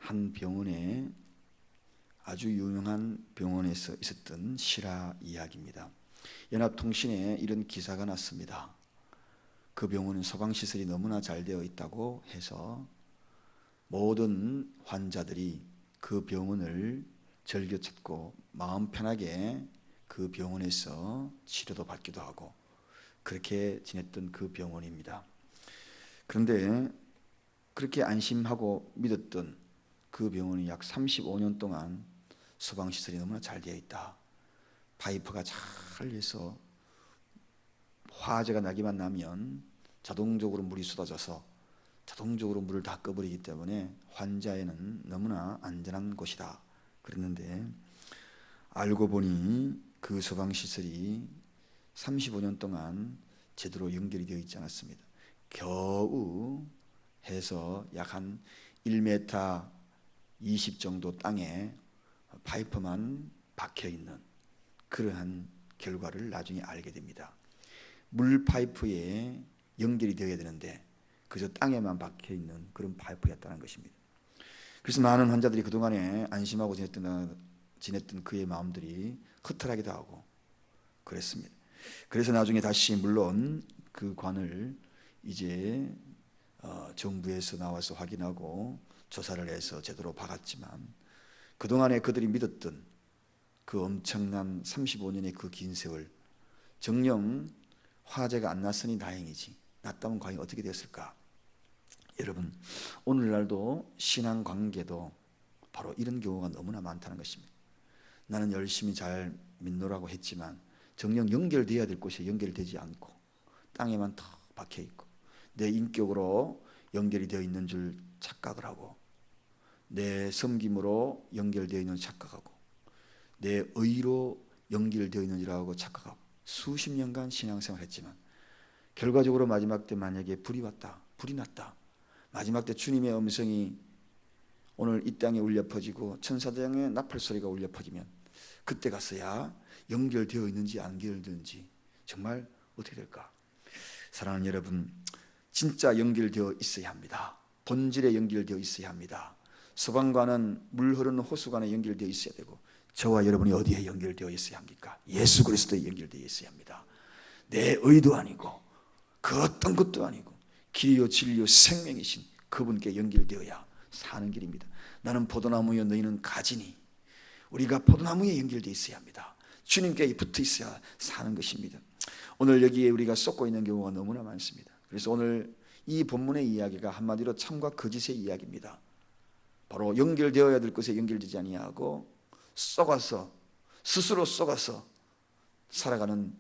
한 병원에 아주 유명한 병원에서 있었던 실화 이야기입니다. 연합통신에 이런 기사가 났습니다. 그 병원은 소방시설이 너무나 잘 되어 있다고 해서 모든 환자들이 그 병원을 즐겨 찾고 마음 편하게 그 병원에서 치료도 받기도 하고 그렇게 지냈던 그 병원입니다. 그런데 그렇게 안심하고 믿었던 그 병원이 약 35년 동안 소방시설이 너무나 잘 되어 있다. 파이프가 잘 해서 화재가 나기만 나면 자동적으로 물이 쏟아져서 자동적으로 물을 다 꺼버리기 때문에 환자에는 너무나 안전한 곳이다 그랬는데, 알고 보니 그 소방시설이 35년 동안 제대로 연결이 되어 있지 않았습니다. 겨우 해서 약 한 1m 20 정도 땅에 파이프만 박혀 있는 그러한 결과를 나중에 알게 됩니다. 물 파이프에 연결이 되어야 되는데 그저 땅에만 박혀 있는 그런 파이프였다는 것입니다. 그래서 많은 환자들이 그동안에 안심하고 지냈던 그의 마음들이 허탈하기도 하고 그랬습니다. 그래서 나중에 다시 물론 그 관을 이제 정부에서 나와서 확인하고 조사를 해서 제대로 박았지만, 그동안에 그들이 믿었던 그 엄청난 35년의 그 긴 세월, 정녕 화재가 안 났으니 다행이지 났다면 과연 어떻게 됐을까? 여러분, 오늘날도 신앙관계도 바로 이런 경우가 너무나 많다는 것입니다. 나는 열심히 잘 믿노라고 했지만 정녕 연결되어야 될 곳에 연결되지 않고 땅에만 턱 박혀 있고, 내 인격으로 연결이 되어 있는 줄 착각을 하고, 내 섬김으로 연결되어 있는 착각하고, 내 의로 연결되어 있는 줄 알고 착각하고 수십 년간 신앙생활을 했지만 결과적으로 마지막 때 만약에 불이 왔다, 불이 났다, 마지막 때 주님의 음성이 오늘 이 땅에 울려 퍼지고 천사장의 나팔 소리가 울려 퍼지면 그때 가서야 연결되어 있는지 안 연결되는지 정말 어떻게 될까? 사랑하는 여러분, 진짜 연결되어 있어야 합니다. 본질에 연결되어 있어야 합니다. 소방관은 물 흐르는 호수관에 연결되어 있어야 되고, 저와 여러분이 어디에 연결되어 있어야 합니까? 예수 그리스도에 연결되어 있어야 합니다. 내 의도 아니고 그 어떤 것도 아니고 길이요 진리요 생명이신 그분께 연결되어야 사는 길입니다. 나는 포도나무여 너희는 가지니, 우리가 포도나무에 연결되어 있어야 합니다. 주님께 붙어 있어야 사는 것입니다. 오늘 여기에 우리가 쏟고 있는 경우가 너무나 많습니다. 그래서 오늘 이 본문의 이야기가 한마디로 참과 거짓의 이야기입니다. 바로 연결되어야 될 것에 연결되지 아니하고 쏘가서 스스로 쏘가서 살아가는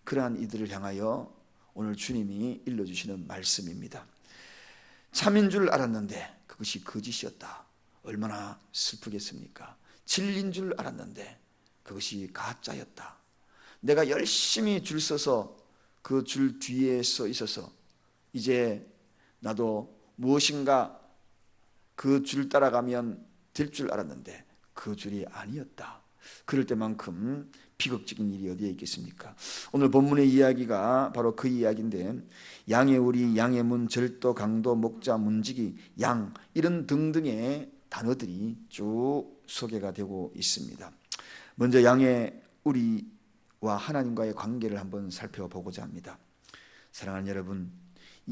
그러한 이들을 향하여 오늘 주님이 일러주시는 말씀입니다. 참인 줄 알았는데 그것이 거짓이었다. 얼마나 슬프겠습니까? 진리인 줄 알았는데 그것이 가짜였다. 내가 열심히 줄 서서 그 줄 뒤에 서 있어서 이제 나도 무엇인가 그 줄 따라가면 될 줄 알았는데 그 줄이 아니었다. 그럴 때만큼 비극적인 일이 어디에 있겠습니까? 오늘 본문의 이야기가 바로 그 이야기인데, 양의 우리, 양의 문, 절도, 강도, 목자, 문지기, 양, 이런 등등의 단어들이 쭉 소개가 되고 있습니다. 먼저 양의 우리와 하나님과의 관계를 한번 살펴보고자 합니다. 사랑하는 여러분,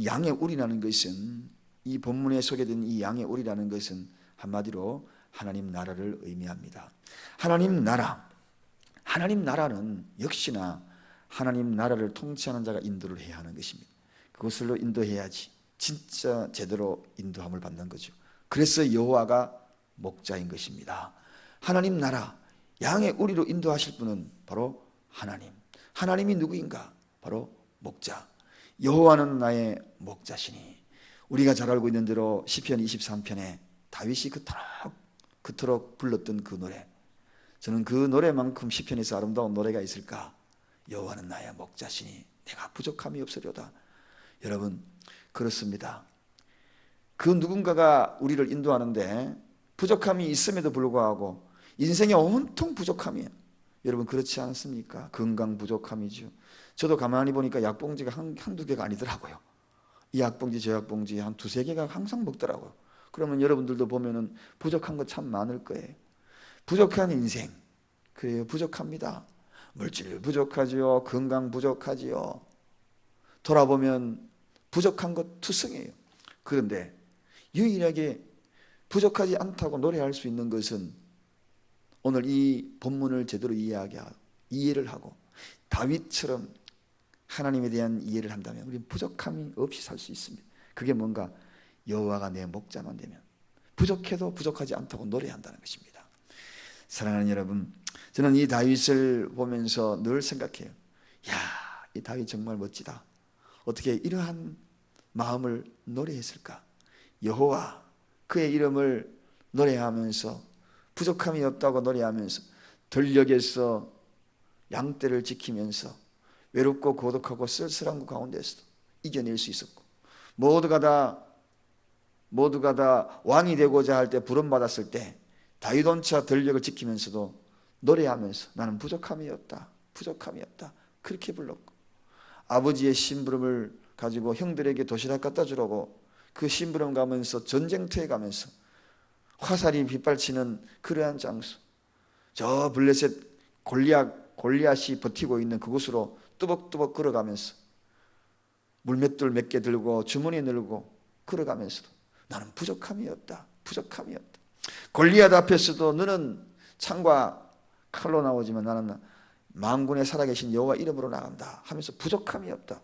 양의 우리라는 것은, 이 본문에 소개된 이 양의 우리라는 것은 한마디로 하나님 나라를 의미합니다. 하나님 나라는 역시나 하나님 나라를 통치하는 자가 인도를 해야 하는 것입니다. 그것으로 인도해야지 진짜 제대로 인도함을 받는 거죠. 그래서 여호와가 목자인 것입니다. 하나님 나라, 양의 우리로 인도하실 분은 바로 하나님이 누구인가? 바로 목자. 여호와는 나의 목자시니. 우리가 잘 알고 있는 대로 시편 23편에 다윗이 그토록 불렀던 그 노래, 저는 그 노래만큼 시편에서 아름다운 노래가 있을까? 여호와는 나의 목자시니 내가 부족함이 없으려다. 여러분, 그렇습니다. 그 누군가가 우리를 인도하는데 부족함이 있음에도 불구하고 인생에 온통 부족함이에요. 여러분, 그렇지 않습니까? 건강 부족함이죠. 저도 가만히 보니까 약봉지가 한두 개가 아니더라고요. 이 약봉지 저 약봉지 한 두세 개가 항상 먹더라고요. 그러면 여러분들도 보면은 부족한 거 참 많을 거예요. 부족한 인생. 그래요. 부족합니다. 물질 부족하지요. 건강 부족하지요. 돌아보면 부족한 것 투성이에요. 그런데 유일하게 부족하지 않다고 노래할 수 있는 것은 오늘 이 본문을 제대로 이해를 하고 다윗처럼 하나님에 대한 이해를 한다면 우리는 부족함이 없이 살 수 있습니다. 그게 뭔가 여호와가 내 목자만 되면 부족해도 부족하지 않다고 노래한다는 것입니다. 사랑하는 여러분, 저는 이 다윗을 보면서 늘 생각해요. 야, 이 다윗 정말 멋지다. 어떻게 이러한 마음을 노래했을까? 여호와, 그의 이름을 노래하면서 부족함이 없다고 노래하면서 들녘에서 양떼를 지키면서 외롭고 고독하고 쓸쓸한 그 가운데서도 이겨낼 수 있었고, 모두가 다 왕이 되고자 할 때 부름받았을 때 다윗 혼자 들녘을 지키면서도 노래하면서 나는 부족함이 없다 그렇게 불렀고, 아버지의 심부름을 가지고 형들에게 도시락 갖다 주려고 그 심부름 가면서 전쟁터에 가면서 화살이 빗발치는 그러한 장소, 저 블레셋 골리앗이 버티고 있는 그곳으로 뚜벅뚜벅 걸어가면서 물맷돌 몇 개 들고 주머니에 넣고 걸어가면서도 나는 부족함이 없다. 골리앗 앞에서도 너는 창과 칼로 나오지만 나는 만군의 살아계신 여호와 이름으로 나간다 하면서 부족함이 없다.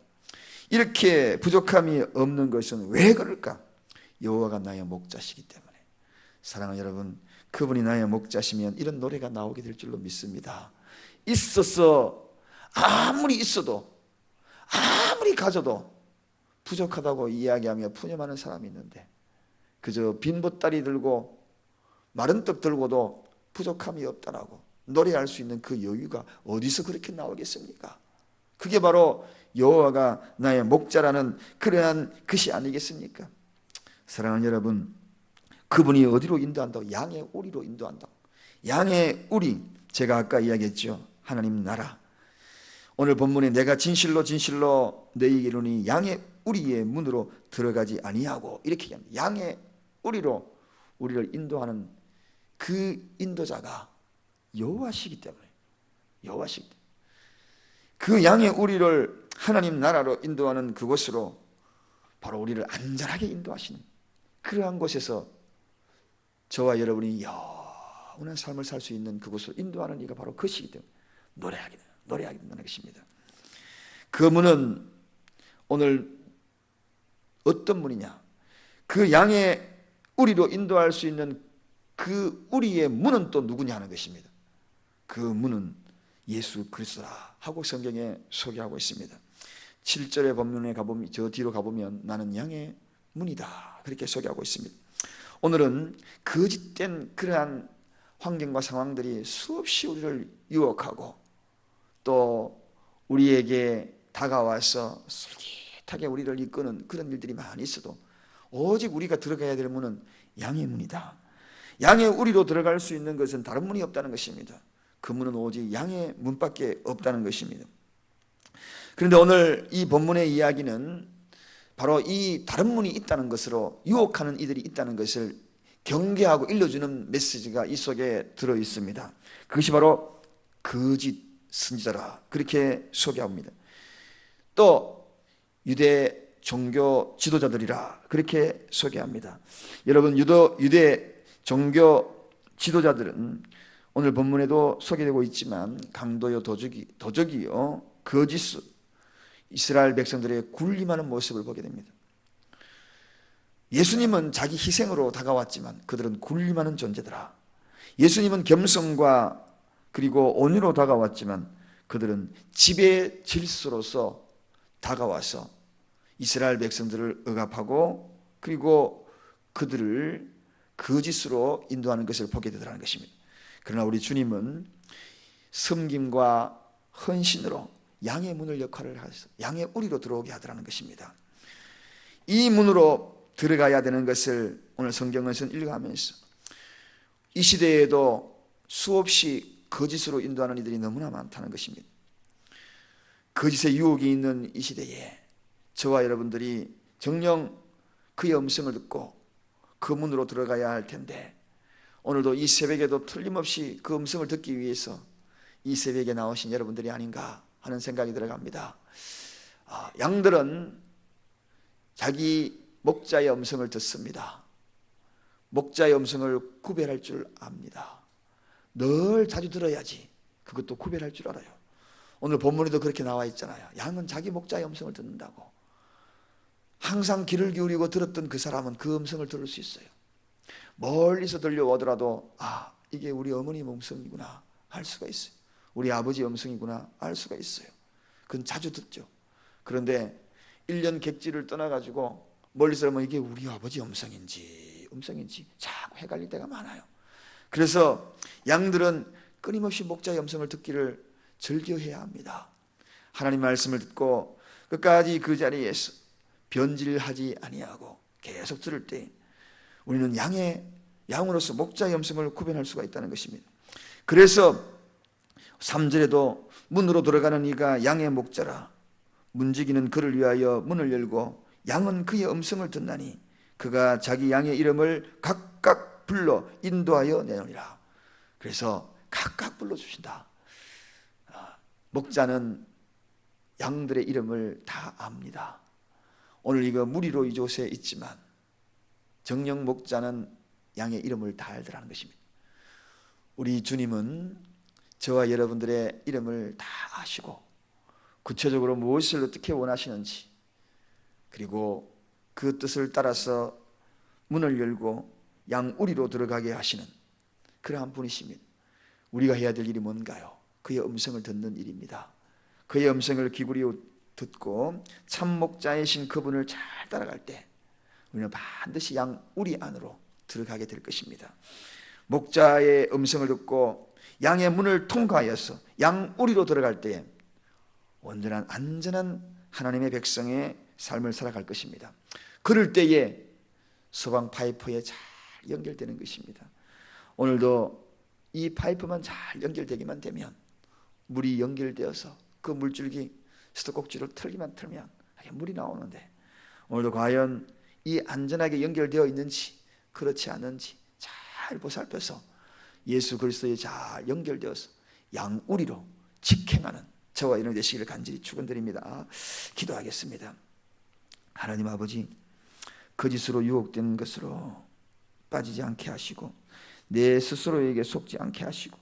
이렇게 부족함이 없는 것은 왜 그럴까? 여호와가 나의 목자시기 때문에. 사랑하는 여러분, 그분이 나의 목자시면 이런 노래가 나오게 될 줄로 믿습니다. 아무리 있어도 아무리 가져도 부족하다고 이야기하며 푸념하는 사람이 있는데 그저 빈 보따리 들고 마른 떡 들고도 부족함이 없다라고 노래할 수 있는 그 여유가 어디서 그렇게 나오겠습니까? 그게 바로 여호와가 나의 목자라는 그러한 것이 아니겠습니까? 사랑하는 여러분, 그분이 어디로 인도한다고? 양의 우리로 인도한다고. 양의 우리, 제가 아까 이야기했죠. 하나님 나라. 오늘 본문에 내가 진실로 너희에게 이르노니 양의 우리의 문으로 들어가지 아니하고 이렇게 얘기합니다. 양의 우리로 우리를 인도하는 그 인도자가 여호와시기 때문에. 그 양의 우리를 하나님 나라로 인도하는 그곳으로 바로 우리를 안전하게 인도하시는 그러한 곳에서 저와 여러분이 영원한 삶을 살 수 있는 그곳으로 인도하는 이가 바로 그것이기 때문에 노래하게 된다는 것입니다. 그 문은 오늘 어떤 문이냐? 그 양의 우리로 인도할 수 있는 그 우리의 문은 또 누구냐 하는 것입니다. 그 문은 예수 그리스도라 하고 성경에 소개하고 있습니다. 7절의 본문에 가보면, 저 뒤로 가보면 나는 양의 문이다 그렇게 소개하고 있습니다. 오늘은 거짓된 그러한 환경과 상황들이 수없이 우리를 유혹하고 또 우리에게 다가와서 솔깃하게 우리를 이끄는 그런 일들이 많이 있어도 오직 우리가 들어가야 될 문은 양의 문이다. 양의 우리로 들어갈 수 있는 것은 다른 문이 없다는 것입니다. 그 문은 오직 양의 문밖에 없다는 것입니다. 그런데 오늘 이 본문의 이야기는 바로 이 다른 문이 있다는 것으로 유혹하는 이들이 있다는 것을 경계하고 일러주는 메시지가 이 속에 들어 있습니다. 그것이 바로 거짓 선지자라 그렇게 소개합니다. 또 유대 종교 지도자들이라 그렇게 소개합니다. 여러분, 유대 종교 지도자들은 오늘 본문에도 소개되고 있지만 강도요 도적이요 거짓 이스라엘 백성들의 군림하는 모습을 보게 됩니다. 예수님은 자기 희생으로 다가왔지만 그들은 군림하는 존재더라. 예수님은 겸손과 그리고 온유로 다가왔지만 그들은 지배 질서로서 다가와서 이스라엘 백성들을 억압하고 그리고 그들을 거짓으로 인도하는 것을 보게 되더라는 것입니다. 그러나 우리 주님은 섬김과 헌신으로 양의 문을 역할을 하셔서 양의 우리로 들어오게 하더라는 것입니다. 이 문으로 들어가야 되는 것을 오늘 성경을 읽어가면서 이 시대에도 수없이 거짓으로 인도하는 이들이 너무나 많다는 것입니다. 거짓의 유혹이 있는 이 시대에 저와 여러분들이 정녕 그의 음성을 듣고 그 문으로 들어가야 할 텐데 오늘도 이 새벽에도 틀림없이 그 음성을 듣기 위해서 이 새벽에 나오신 여러분들이 아닌가 하는 생각이 들어갑니다. 양들은 자기 목자의 음성을 듣습니다. 목자의 음성을 구별할 줄 압니다. 늘 자주 들어야지 그것도 구별할 줄 알아요. 오늘 본문에도 그렇게 나와 있잖아요. 양은 자기 목자의 음성을 듣는다고. 항상 귀를 기울이고 들었던 그 사람은 그 음성을 들을 수 있어요. 멀리서 들려오더라도 이게 우리 어머니 음성이구나 할 수가 있어요. 우리 아버지 음성이구나 알 수가 있어요. 그건 자주 듣죠. 그런데 1년 객지를 떠나가지고 멀리서 보면 이게 우리 아버지 음성인지 자꾸 헷갈릴 때가 많아요. 그래서 양들은 끊임없이 목자의 음성을 듣기를 즐겨해야 합니다. 하나님 말씀을 듣고 끝까지 그 자리에서 변질하지 아니하고 계속 들을 때 우리는 양으로서 목자의 음성을 구별할 수가 있다는 것입니다. 그래서 3절에도 문으로 들어가는 이가 양의 목자라. 문지기는 그를 위하여 문을 열고 양은 그의 음성을 듣나니 그가 자기 양의 이름을 각각 불러 인도하여 내놓으리라. 그래서 각각 불러주신다. 목자는 양들의 이름을 다 압니다. 오늘 이거 무리로 이곳에 있지만 정령 목자는 양의 이름을 다 알더라는 것입니다. 우리 주님은 저와 여러분들의 이름을 다 아시고 구체적으로 무엇을 어떻게 원하시는지 그리고 그 뜻을 따라서 문을 열고 양우리로 들어가게 하시는 그러한 분이십니다. 우리가 해야 될 일이 뭔가요? 그의 음성을 듣는 일입니다. 그의 음성을 귀구리어 듣고 참 목자이신 그분을 잘 따라갈 때 우리는 반드시 양우리 안으로 들어가게 될 것입니다. 목자의 음성을 듣고 양의 문을 통과하여서 양우리로 들어갈 때 온전한 안전한 하나님의 백성의 삶을 살아갈 것입니다. 그럴 때에 소방 파이프에 잘 연결되는 것입니다. 오늘도 이 파이프만 잘 연결되기만 되면 물이 연결되어서 그 물줄기 수도꼭지를 틀기만 틀면 물이 나오는데 오늘도 과연 이 안전하게 연결되어 있는지 그렇지 않은지 잘 보살펴서 예수 그리스도에 잘 연결되어서 양우리로 직행하는 저와 여러분 되시기를 간절히 축원드립니다. 기도하겠습니다. 하나님 아버지, 거짓으로 유혹되는 것으로 빠지지 않게 하시고 내 스스로에게 속지 않게 하시고